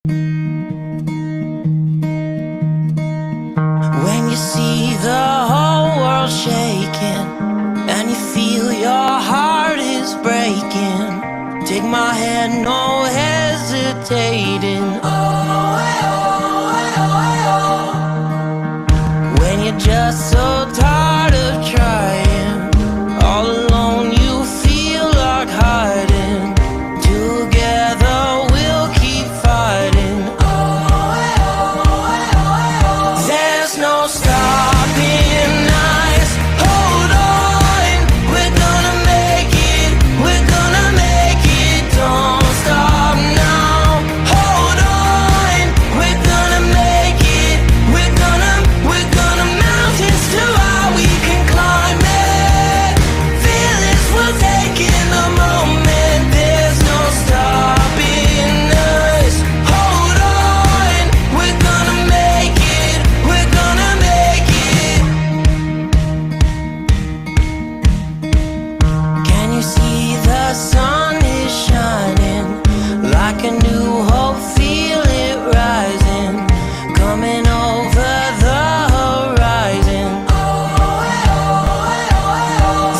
When you see the whole world shaking and you feel your heart is breaking, take my hand, no hesitating. When you're just so tired of trying, all alone you feel like hiding. Together we'll keep fighting. There's no stopping us. Hold on, we're gonna make it. We're gonna make it. Don't stop now. Hold on, we're gonna make it. We're gonna mountains too high we can climb it. Fearless, we're taking the moment. There's no stopping us. Hold on, we're gonna make it. We're gonna make it. Can you see the sun is shining like a new hope? Feel it rising, coming over the horizon.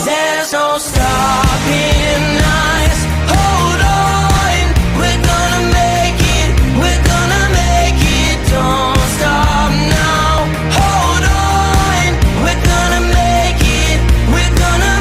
There's no stopping us. Hold on, we're gonna make it. We're gonna make it. Don't stop now. Hold on, we're gonna make it. We're gonna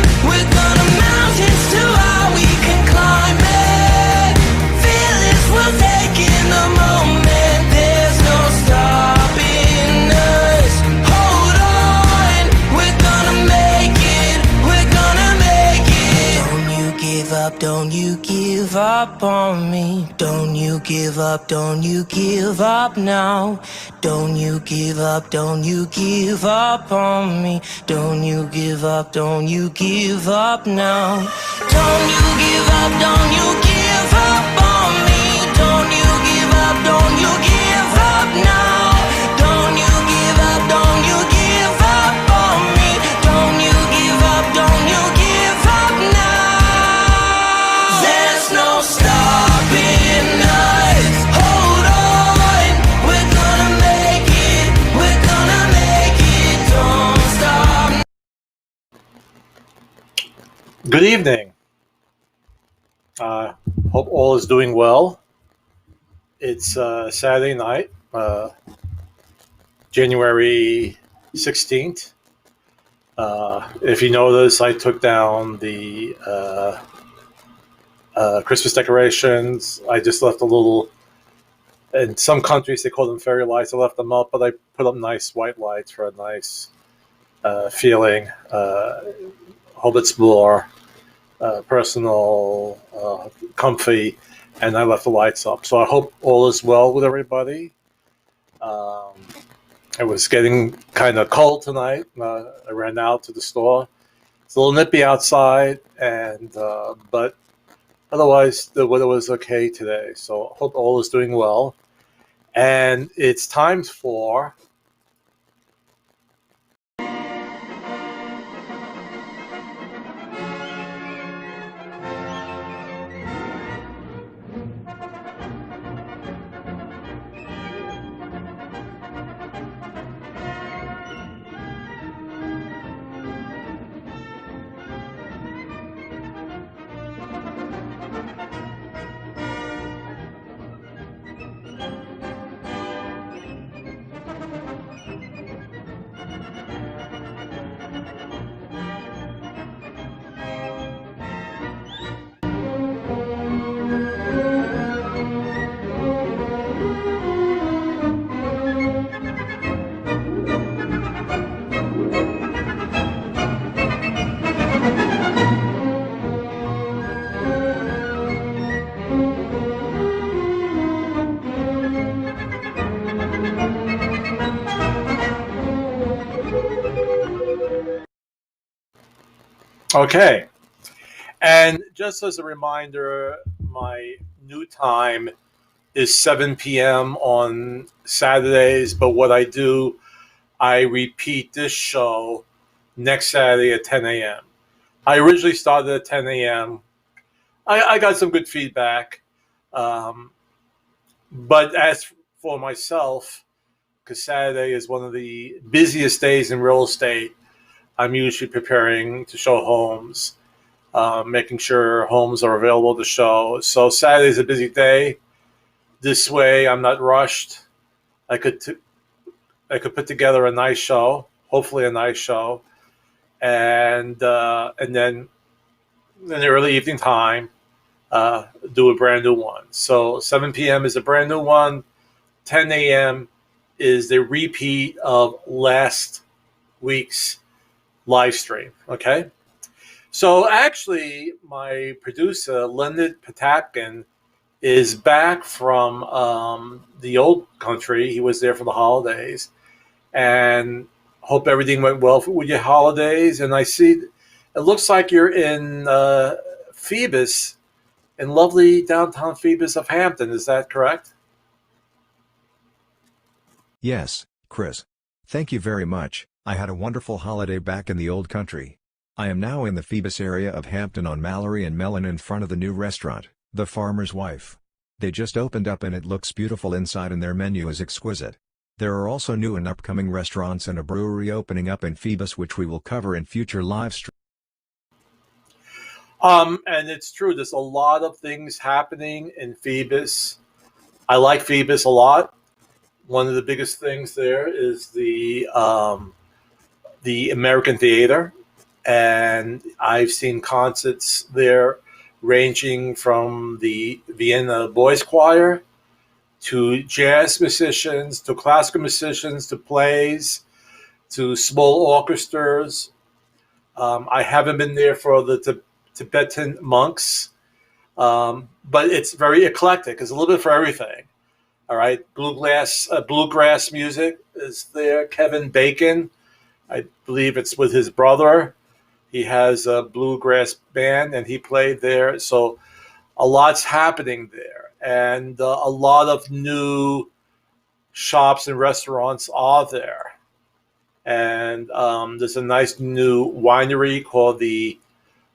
mountains too high we can climb it. Fearless, we're taking the moment. There's no stopping us. Hold on, we're gonna make it. We're gonna make it. Don't you give up, don't you give up on me. Don't you give up, don't you give up now. Don't you give up, don't you give up on me. Don't you give up, don't you give up now. Don't you give up, don't you give up on me. Don't you give up, don't you give up now. Don't you give up, don't you give up on me. Don't you give up, don't you give up now. There's no stopping us. Hold on, we're gonna make it. We're gonna make it. Don't stop. Good evening. Hope all is doing well. It's Saturday night, January 16th. If you notice, I took down the Christmas decorations. I just left a little, in some countries they call them fairy lights. I left them up, but I put up nice white lights for a nice feeling. Hope it's more personal, comfy, and I left the lights up. So I hope all is well with everybody. It was getting kind of cold tonight. I ran out to the store. It's a little nippy outside, and but otherwise the weather was okay today. So I hope all is doing well. And it's time for okay. And just as a reminder, my new time is 7 p.m. on Saturdays. But what I do, I repeat this show next Saturday at 10 a.m. I originally started at 10 a.m. I got some good feedback. But as for myself, because Saturday is one of the busiest days in real estate, I'm usually preparing to show homes, making sure homes are available to show. So Saturday is a busy day. This way, I'm not rushed. I could I could put together a nice show, hopefully a nice show, and then in the early evening time, do a brand new one. So 7 p.m. is a brand new one. 10 a.m. is the repeat of last week's live stream. Okay. So actually, my producer, Leonard Patapkin, is back from the old country. He was there for the holidays, and hope everything went well with your holidays. And I see it looks like you're in Phoebus, in lovely downtown Phoebus of Hampton. Is that correct? Yes, Chris. Thank you very much. I had a wonderful holiday back in the old country. I am now in the Phoebus area of Hampton on Mallory and Mellon in front of the new restaurant, The Farmer's Wife. They just opened up and it looks beautiful inside and their menu is exquisite. There are also new and upcoming restaurants and a brewery opening up in Phoebus which we will cover in future live streams. And it's true. There's a lot of things happening in Phoebus. I like Phoebus a lot. One of the biggest things there is the American Theater, and I've seen concerts there ranging from the Vienna Boys Choir to jazz musicians to classical musicians to plays to small orchestras. I haven't been there for the Tibetan monks, but it's very eclectic. It's a little bit for everything. All right, bluegrass music is there. Kevin Bacon, I believe it's with his brother. He has a bluegrass band, and he played there. So a lot's happening there, and a lot of new shops and restaurants are there. And there's a nice new winery called the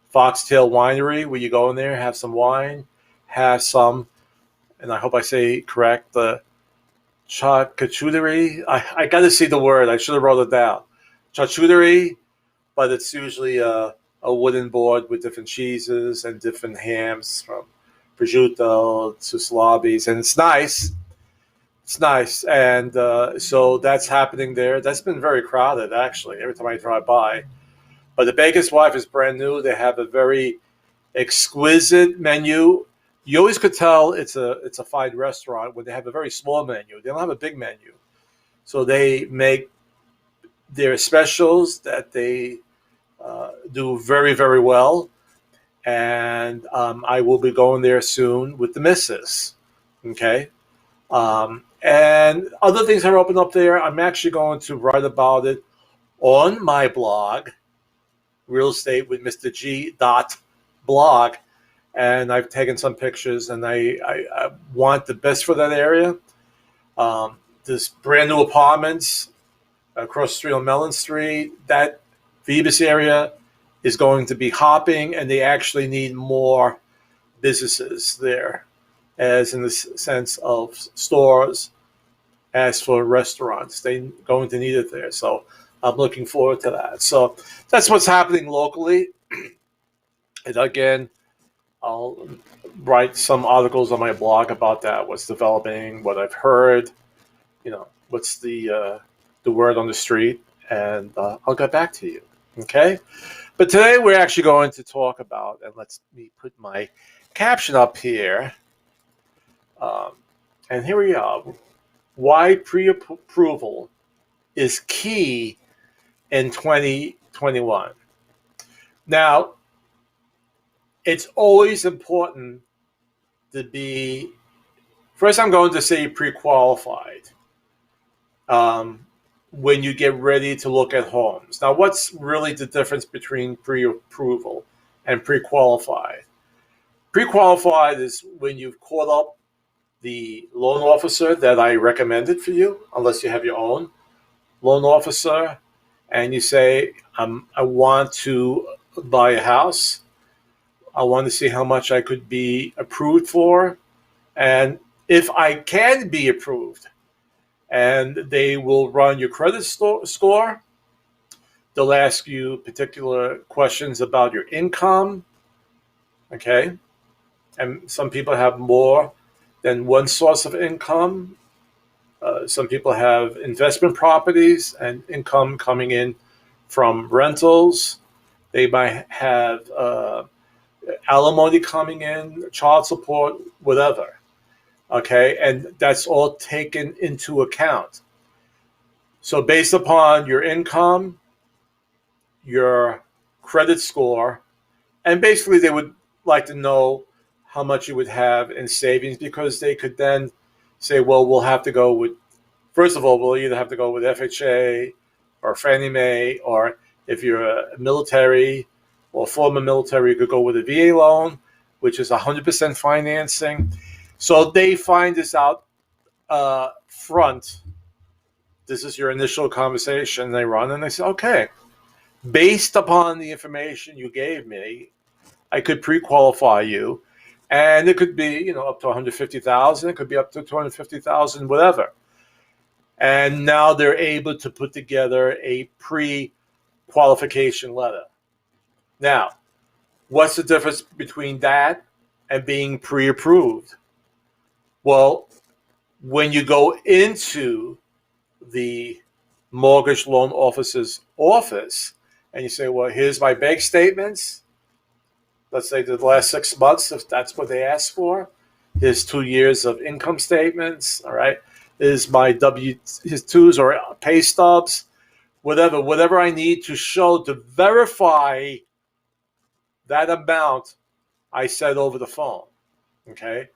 Foxtail Winery, where you go in there, have some wine, have some, and I hope I say correct, the charcuterie. I got to see the word. I should have wrote it down. Charcuterie, but it's usually a wooden board with different cheeses and different hams from prosciutto to salabis, and it's nice. It's nice, and so that's happening there. That's been very crowded, actually, every time I drive by. But the Baker's Wife is brand new. They have a very exquisite menu. You always could tell it's a fine restaurant when they have a very small menu. They don't have a big menu. So they make their specials that they do very, very well. And I will be going there soon with the missus. Okay. And other things that are open up there, I'm actually going to write about it on my blog, Real Estate with Mr. G. blog. And I've taken some pictures, and I want the best for that area. There's brand new apartments across the street on Mellon Street. That Phoebus area is going to be hopping, and they actually need more businesses there, as in the sense of stores, as for restaurants. They're going to need it there. So I'm looking forward to that. So that's what's happening locally. And again, I'll write some articles on my blog about that, what's developing, what I've heard, what's the word on the street, and I'll get back to you. Okay? But today we're actually going to talk about, and let me put my caption up here, and here we are, why pre-approval is key in 2021. Now, it's always important to be, first I'm going to say pre-qualified when you get ready to look at homes. Now, what's really the difference between pre-approval and pre-qualified? Pre-qualified is when you've called up the loan officer that I recommended for you, unless you have your own loan officer, and you say, I want to buy a house. I want to see how much I could be approved for. And if I can be approved, and they will run your credit score. They'll ask you particular questions about your income, okay? And some people have more than one source of income. Some people have investment properties and income coming in from rentals. They might have alimony coming in, child support, whatever. Okay, and that's all taken into account. So based upon your income, your credit score, and basically they would like to know how much you would have in savings, because they could then say, well, we'll have to go with, first of all, we'll either have to go with FHA or Fannie Mae, or if you're a military or former military, you could go with a VA loan, which is 100% financing. So they find this out front. This is your initial conversation. They run and they say, okay, based upon the information you gave me, I could pre-qualify you, and it could be, up to 150,000. It could be up to 250,000, whatever. And now they're able to put together a pre-qualification letter. Now, what's the difference between that and being pre-approved? Well, when you go into the mortgage loan officer's office and you say, well, here's my bank statements, let's say the last 6 months, if that's what they ask for, here's 2 years of income statements, all right, is my W-2s or pay stubs, whatever I need to show to verify that amount I said over the phone, okay?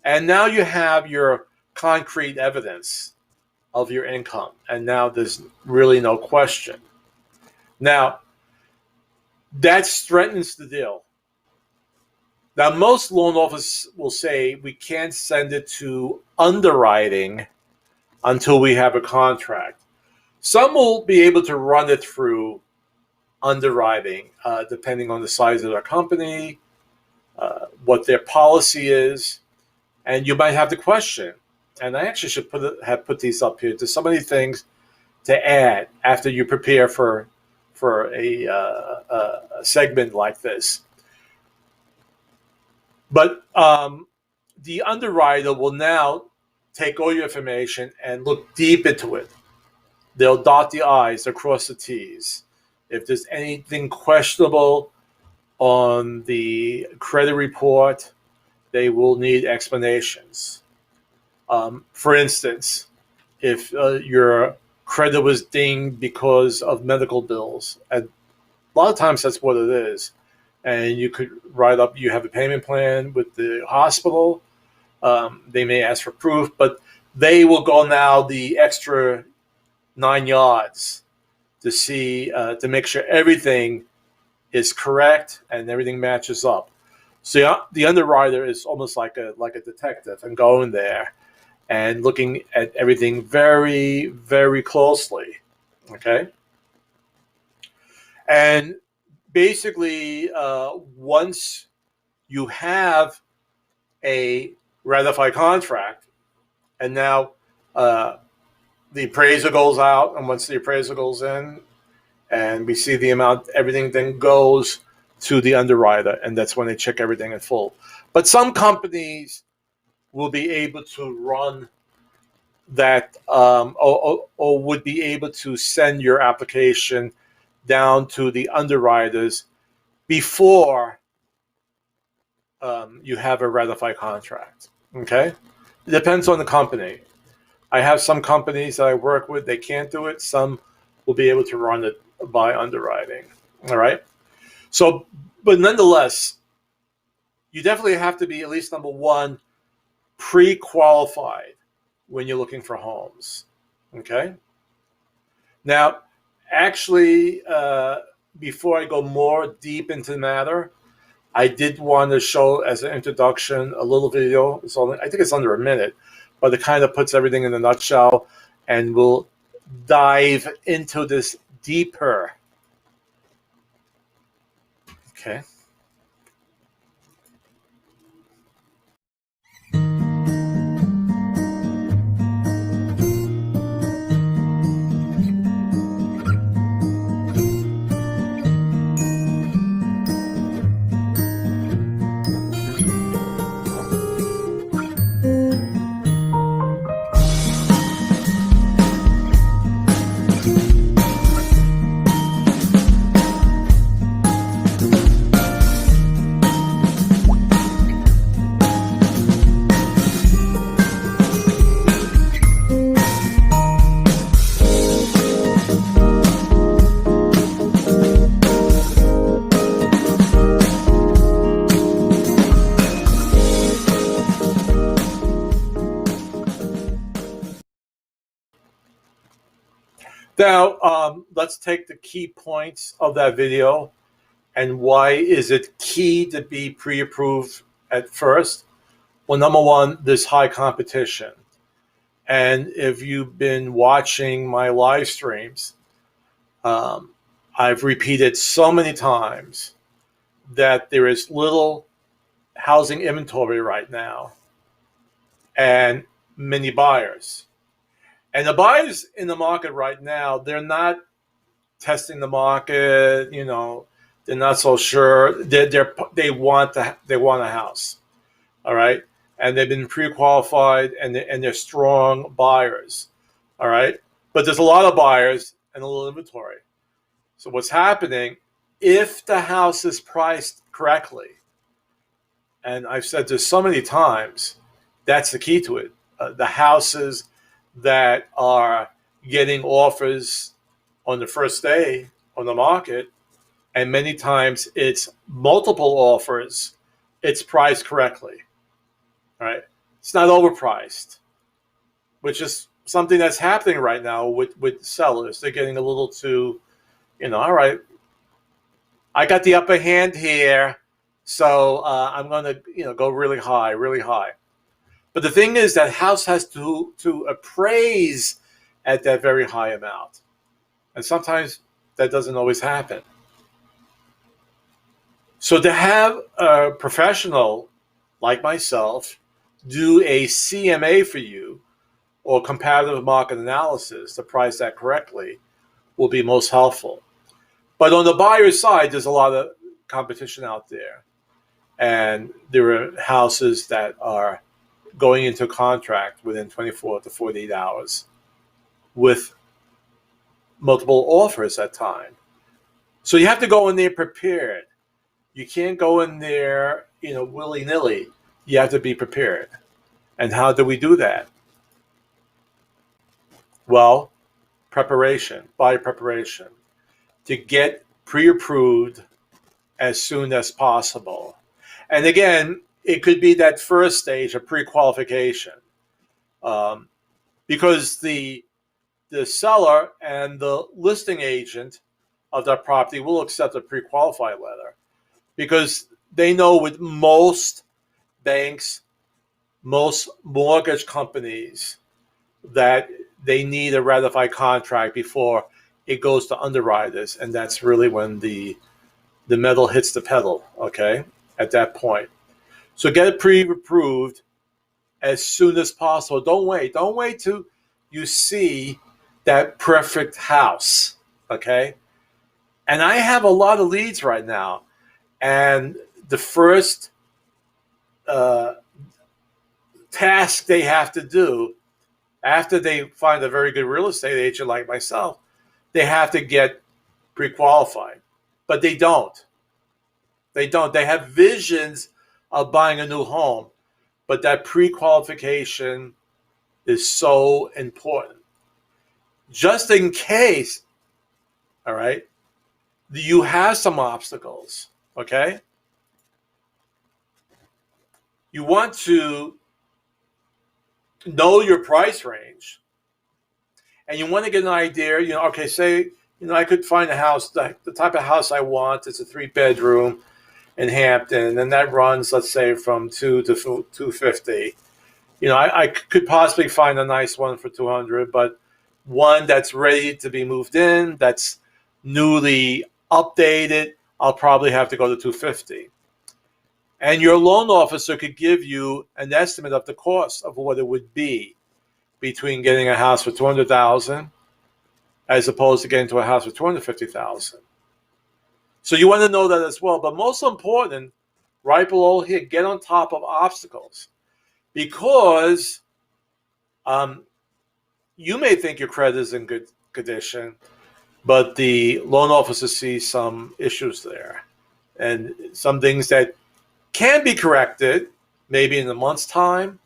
And now you have your concrete evidence of your income, and now there's really no question. Now, that strengthens the deal. Now, most loan officers will say we can't send it to underwriting until we have a contract. Some will be able to run it through underwriting, depending on the size of their company, what their policy is, and you might have the question. And I actually should have put these up here. There's so many things to add after you prepare for a segment like this. But the underwriter will now take all your information and look deep into it. They'll dot the I's, across the T's. If there's anything questionable on the credit report, they will need explanations. For instance, if your credit was dinged because of medical bills, and a lot of times that's what it is, and you could write up, you have a payment plan with the hospital, they may ask for proof, but they will go now the extra 9 yards to see, to make sure everything is correct and everything matches up. So the underwriter is almost like a detective, and going there and looking at everything very, very closely, okay? And basically, once you have a ratified contract, and now the appraisal goes out, and once the appraisal goes in, and we see the amount, everything then goes to the underwriter, and that's when they check everything in full. But some companies will be able to run that, or would be able to send your application down to the underwriters before you have a ratified contract. Okay? It depends on the company. I have some companies that I work with, they can't do it. Some will be able to run it by underwriting. All right? So, but nonetheless, you definitely have to be, at least number one, pre-qualified when you're looking for homes. Okay? Now, actually, before I go more deep into the matter, I did want to show as an introduction a little video. It's only, I think it's under a minute, but it kind of puts everything in a nutshell, and we'll dive into this deeper. Okay. Now, let's take the key points of that video and why is it key to be pre-approved at first. Well, number one, there's high competition. And if you've been watching my live streams, I've repeated so many times that there is little housing inventory right now and many buyers. And the buyers in the market right now, they're not testing the market, they're not so sure. They want a house, all right? And they've been pre-qualified and they're strong buyers, all right? But there's a lot of buyers and a little inventory. So what's happening, if the house is priced correctly, and I've said this so many times, that's the key to it. The houses that are getting offers on the first day on the market, and many times it's multiple offers, it's priced correctly, right? It's not overpriced, which is something that's happening right now with sellers. They're getting a little too, all right, I got the upper hand here, so I'm going to, go really high, really high. But the thing is that house has to appraise at that very high amount. And sometimes that doesn't always happen. So to have a professional like myself do a CMA for you, or comparative market analysis, to price that correctly, will be most helpful. But on the buyer's side, there's a lot of competition out there. And there are houses that are going into contract within 24 to 48 hours with multiple offers at time. So you have to go in there prepared. You can't go in there, willy-nilly. You have to be prepared. And how do we do that? Well, preparation, buyer preparation, to get pre-approved as soon as possible. And again, it could be that first stage of pre-qualification, because the seller and the listing agent of that property will accept a pre-qualified letter, because they know with most banks, most mortgage companies, that they need a ratified contract before it goes to underwriters, and that's really when the metal hits the pedal, okay, at that point. So get it pre-approved as soon as possible. Don't wait. Don't wait till you see that perfect house, okay? And I have a lot of leads right now, and the first task they have to do after they find a very good real estate agent like myself, they have to get pre-qualified. But they don't. They don't. They have visions of buying a new home, but that pre-qualification is so important. Just in case, all right, you have some obstacles, okay? You want to know your price range, and you want to get an idea, okay, say, I could find a house, the type of house I want. It's a 3-bedroom in Hampton, and that runs, let's say, from $2 to $250. I could possibly find a nice one for $200, but one that's ready to be moved in, that's newly updated, I'll probably have to go to $250. And your loan officer could give you an estimate of the cost of what it would be between getting a house for $200,000 as opposed to getting to a house for $250,000. So you want to know that as well. But most important, right below here, get on top of obstacles, because you may think your credit is in good condition, but the loan officer sees some issues there and some things that can be corrected, maybe in a month's time,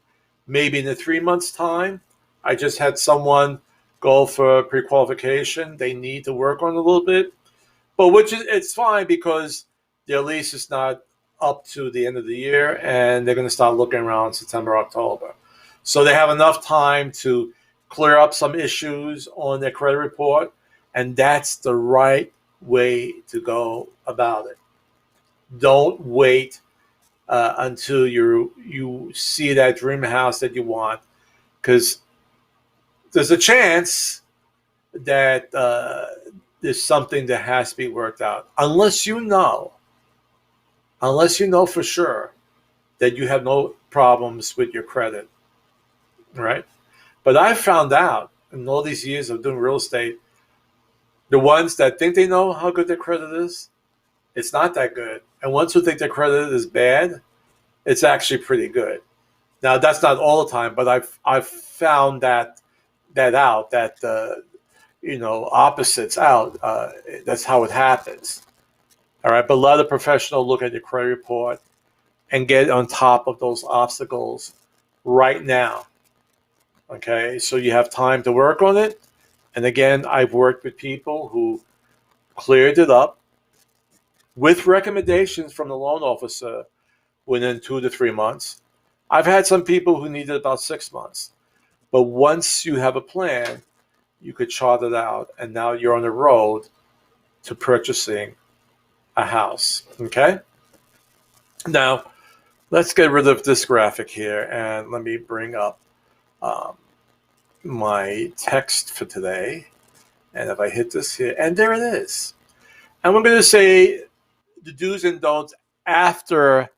maybe in 3 months' time. I just had someone go for pre-qualification. They need to work on it a little bit, but it's fine, because their lease is not up to the end of the year, and they're going to start looking around September, October. So they have enough time to clear up some issues on their credit report And that's the right way to go about it. Don't wait until you see that dream house that you want, because there's a chance that there's something that has to be worked out. Unless you know for sure that you have no problems with your credit, right? But I found out in all these years of doing real estate, the ones that think they know how good their credit is, it's not that good. And ones who think their credit is bad, it's actually pretty good. Now that's not all the time, but I've found that out, that opposites out. That's how it happens. All right, but let a professional look at your credit report and get on top of those obstacles right now. Okay, so you have time to work on it. And again, I've worked with people who cleared it up with recommendations from the loan officer within 2 to 3 months. I've had some people who needed about 6 months. But once you have a plan, you could chart it out, and now you're on the road to purchasing a house. Okay? Now, let's get rid of this graphic here, and let me bring up my text for today. And if I hit this here, and there it is. And we're going to say the do's and don'ts after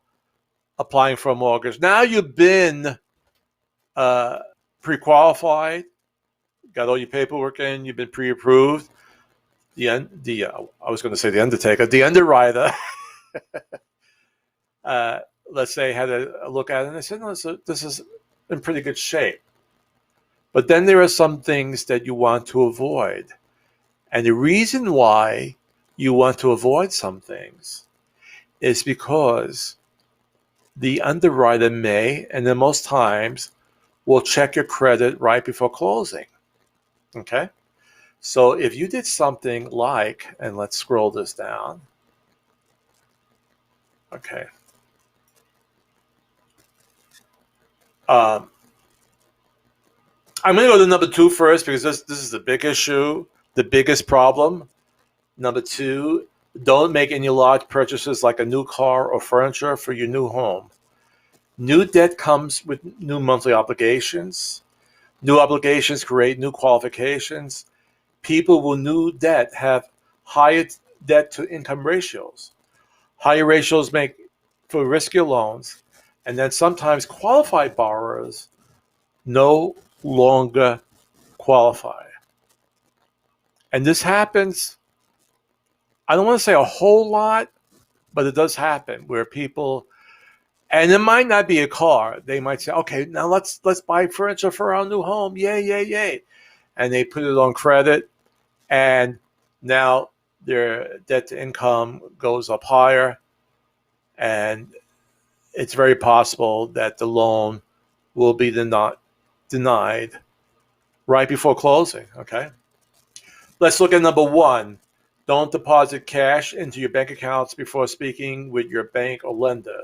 applying for a mortgage. Now you've been pre-qualified, got all your paperwork in, you've been pre-approved. I was going to say the undertaker, the underwriter, let's say, had a look at it, and they said, no, this is in pretty good shape. But then there are some things that you want to avoid. And the reason why you want to avoid some things is because the underwriter may, and then most times, will check your credit right before closing. Okay? So if you did something like, and let's scroll this down. Okay. I'm going to go to number 2 first, because this is the big issue, the biggest problem. Number 2, don't make any large purchases like a new car or furniture for your new home. New debt comes with new monthly obligations. New obligations create new qualifications. People with new debt have higher debt to income ratios. Higher ratios make for riskier loans. And then sometimes qualified borrowers no longer qualify. And this happens, I don't want to say a whole lot, but it does happen where people, and it might not be a car. They might say, okay, now let's buy furniture for our new home. Yay, yay, yay. And they put it on credit, and now their debt to income goes up higher, and it's very possible that the loan will be denied right before closing. Okay? Let's look at number 1. Don't deposit cash into your bank accounts before speaking with your bank or lender.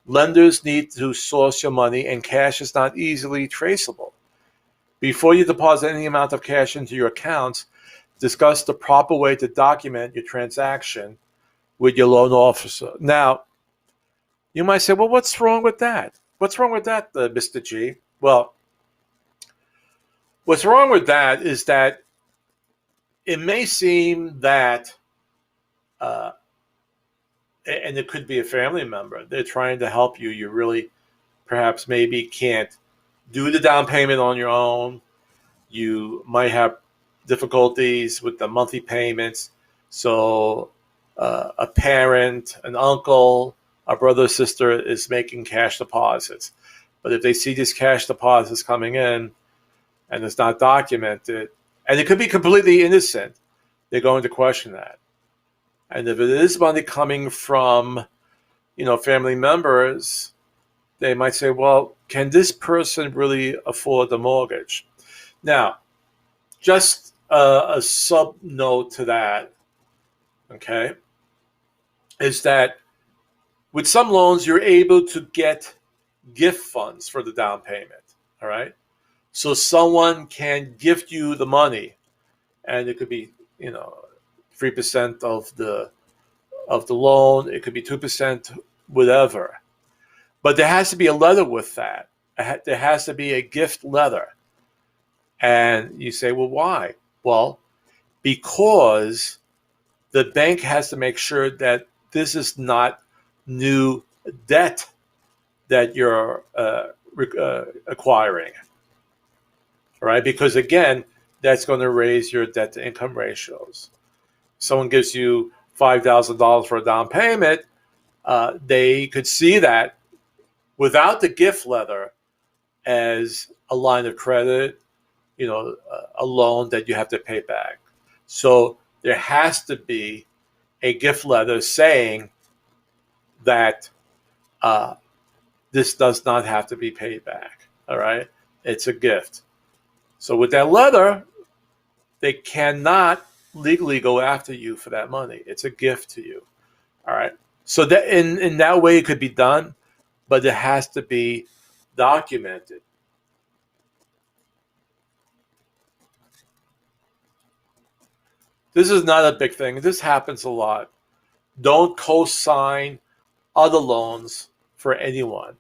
Lenders need to source your money, and cash is not easily traceable. Before you deposit any amount of cash into your accounts, discuss the proper way to document your transaction with your loan officer. Now, you might say, well, what's wrong with that? What's wrong with that, Mr. G? Well, what's wrong with that is that it may seem that, and it could be a family member, they're trying to help you. You really perhaps maybe can't do the down payment on your own. You might have difficulties with the monthly payments. So a parent, an uncle, a brother or sister is making cash deposits. But if they see these cash deposits coming in and it's not documented, and it could be completely innocent, they're going to question that. And if it is money coming from, family members, they might say, well, can this person really afford the mortgage? Now, just a sub note to that, okay, is that with some loans, you're able to get gift funds for the down payment, all right? So someone can gift you the money, and it could be 3% of the loan. It could be 2%, whatever. But there has to be a letter with that. There has to be a gift letter. And you say, well, why? Well, because the bank has to make sure that this is not new debt that you're acquiring, right? Because again, that's going to raise your debt to income ratios. Someone gives you $5,000 for a down payment, they could see that without the gift letter as a line of credit, a loan that you have to pay back. So there has to be a gift letter saying that this does not have to be paid back. All right, it's a gift. So with that letter, they cannot legally go after you for that money. It's a gift to you. All right. So that in that way it could be done, but it has to be documented. This is not a big thing. This happens a lot. Don't co-sign other loans for anyone.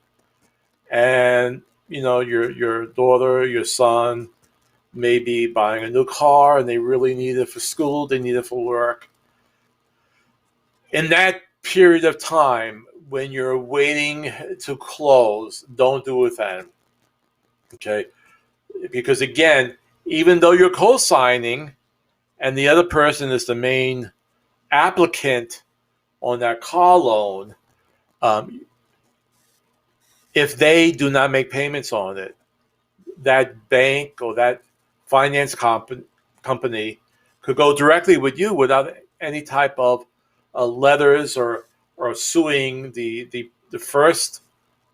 And your daughter, your son may be buying a new car and they really need it for school, they need it for work. In that period of time when you're waiting to close, don't do it with them. Okay? Because again, even though you're co-signing and the other person is the main applicant on that car loan, if they do not make payments on it, that bank or that finance company could go directly with you without any type of letters or suing the first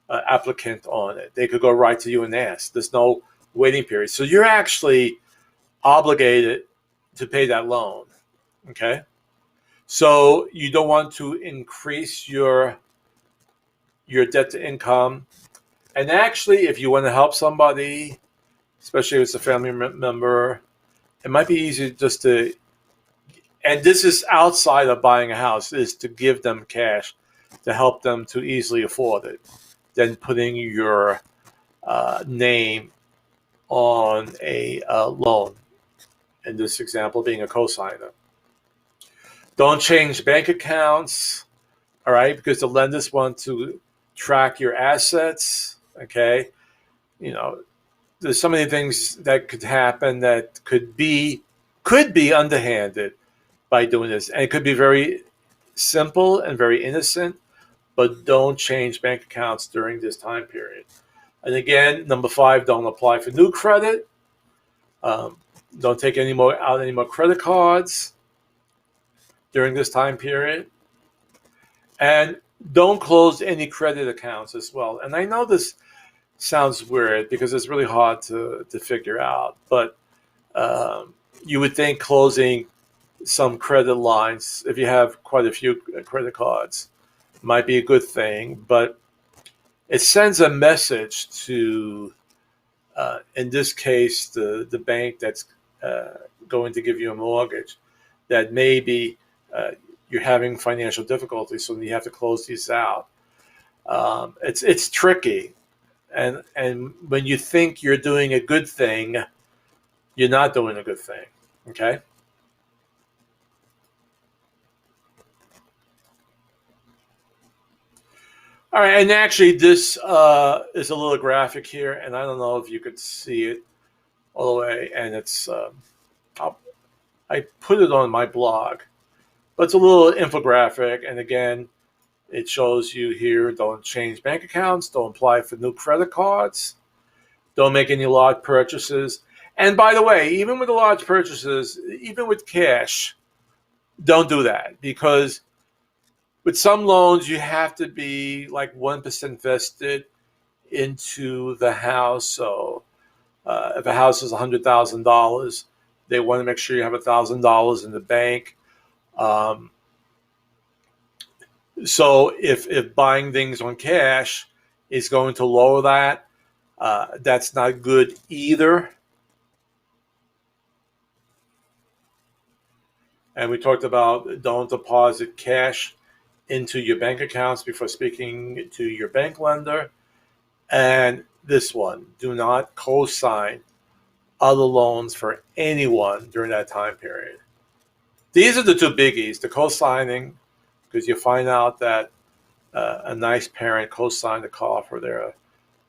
applicant on it. They could go right to you and ask. There's no waiting period. So you're actually obligated to pay that loan. Okay? So you don't want to increase your debt to income. And actually, if you want to help somebody, especially if it's a family member, it might be easier just to, and this is outside of buying a house, is to give them cash to help them to easily afford it than putting your name on a loan. In this example, being a cosigner. Don't change bank accounts, all right, because the lenders want to track your assets, okay? There's so many things that could happen that could be underhanded by doing this. And it could be very simple and very innocent, but don't change bank accounts during this time period. And again, number 5, don't apply for new credit. Don't take any more credit cards during this time period. And don't close any credit accounts as well. And I know this sounds weird because it's really hard to figure out, but you would think closing some credit lines, if you have quite a few credit cards, might be a good thing, but it sends a message to, in this case, the bank that's going to give you a mortgage, that maybe you're having financial difficulties, so you have to close these out. It's tricky, and when you think you're doing a good thing, you're not doing a good thing. Okay. All right, and actually this is a little graphic here, and I don't know if you could see it all the way, and it's I put it on my blog, but it's a little infographic, and again, it shows you here, don't change bank accounts, don't apply for new credit cards, don't make any large purchases, and by the way, even with the large purchases, even with cash, don't do that, because with some loans, you have to be like 1% vested into the house. So if a house is $100,000, they want to make sure you have $1,000 in the bank. So if buying things on cash is going to lower that, that's not good either. And we talked about don't deposit cash into your bank accounts before speaking to your bank lender. And this one, do not co-sign other loans for anyone during that time period. These are the two biggies, the co-signing, because you find out that a nice parent co-signed a car for their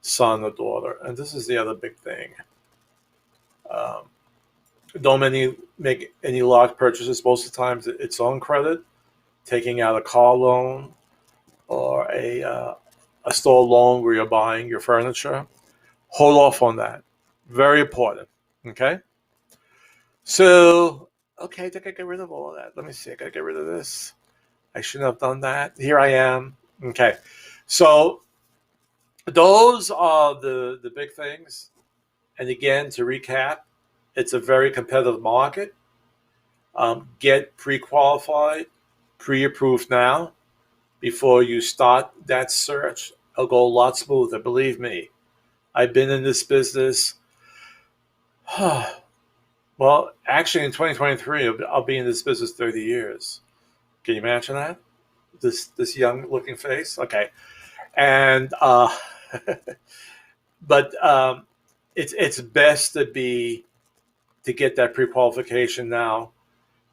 son or daughter. And this is the other big thing. Um, don't make any large purchases. Most of the times it's on credit, taking out a car loan or a store loan where you're buying your furniture. Hold off on that. Very important. Okay? So, okay, I think I get rid of all of that. Let me see. I got to get rid of this. I shouldn't have done that. Here I am. Okay. So, those are the big things. And again, to recap, it's a very competitive market. Get pre-qualified, pre-approved now before you start that search. It'll go a lot smoother, believe me. I've been in this business. Well, actually, in 2023, I'll be in this business 30 years. Can you imagine that? This young-looking face? Okay. And, but it's best to get that pre-qualification now.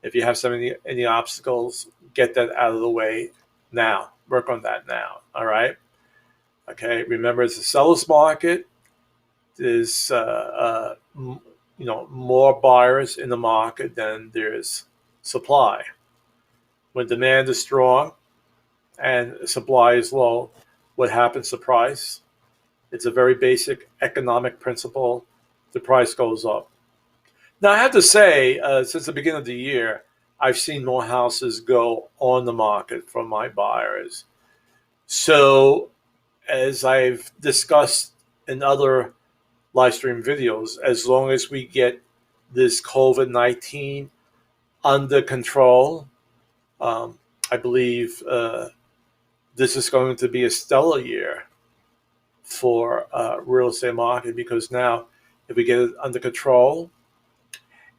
If you have any obstacles, get that out of the way now. Work on that now. All right. Okay. Remember, it's a seller's market. There's more buyers in the market than there's supply. When demand is strong and supply is low, what happens to price? It's a very basic economic principle. The price goes up. Now, I have to say, since the beginning of the year, I've seen more houses go on the market from my buyers. So, as I've discussed in other live stream videos, as long as we get this COVID-19 under control, I believe this is going to be a stellar year for real estate market, because now if we get it under control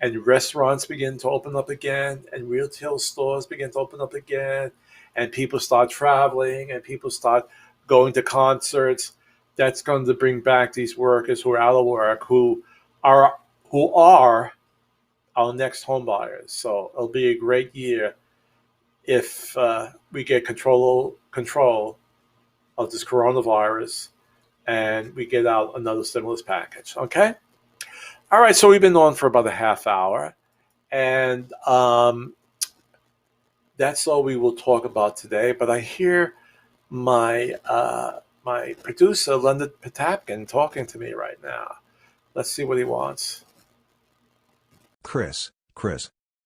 and restaurants begin to open up again and retail stores begin to open up again and people start traveling and people start going to concerts, that's going to bring back these workers who are out of work, who are our next home buyers. So it'll be a great year if we get control of this coronavirus and we get out another stimulus package. Okay? All right, so we've been on for about a half hour, and that's all we will talk about today. But I hear my producer, Leonard Potapkin, talking to me right now. Let's see what he wants. Chris,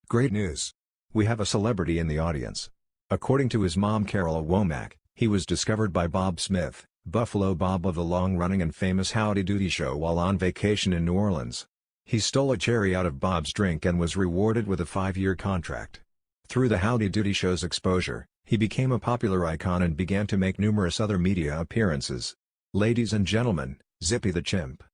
great news. We have a celebrity in the audience. According to his mom Carol Womack, he was discovered by Bob Smith, Buffalo Bob of the long-running and famous Howdy Doody show, while on vacation in New Orleans. He stole a cherry out of Bob's drink and was rewarded with a 5-year contract. Through the Howdy Doody show's exposure, he became a popular icon and began to make numerous other media appearances. Ladies and gentlemen, Zippy the Chimp.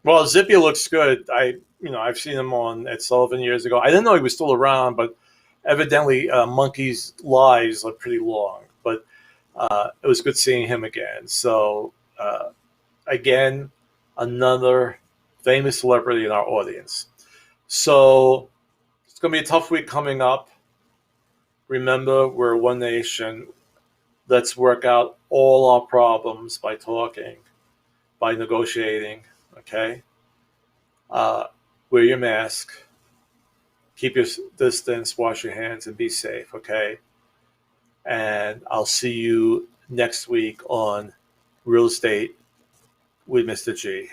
Well, Zippy looks good. I've seen him on Ed Sullivan years ago. I didn't know he was still around, but evidently monkeys' lives are pretty long. But it was good seeing him again. So again, another famous celebrity in our audience. So it's going to be a tough week coming up. Remember, we're one nation. Let's work out all our problems by talking, by negotiating. Okay? Wear your mask. Keep your distance. Wash your hands and be safe. Okay? And I'll see you next week on Real Estate with Mr. G.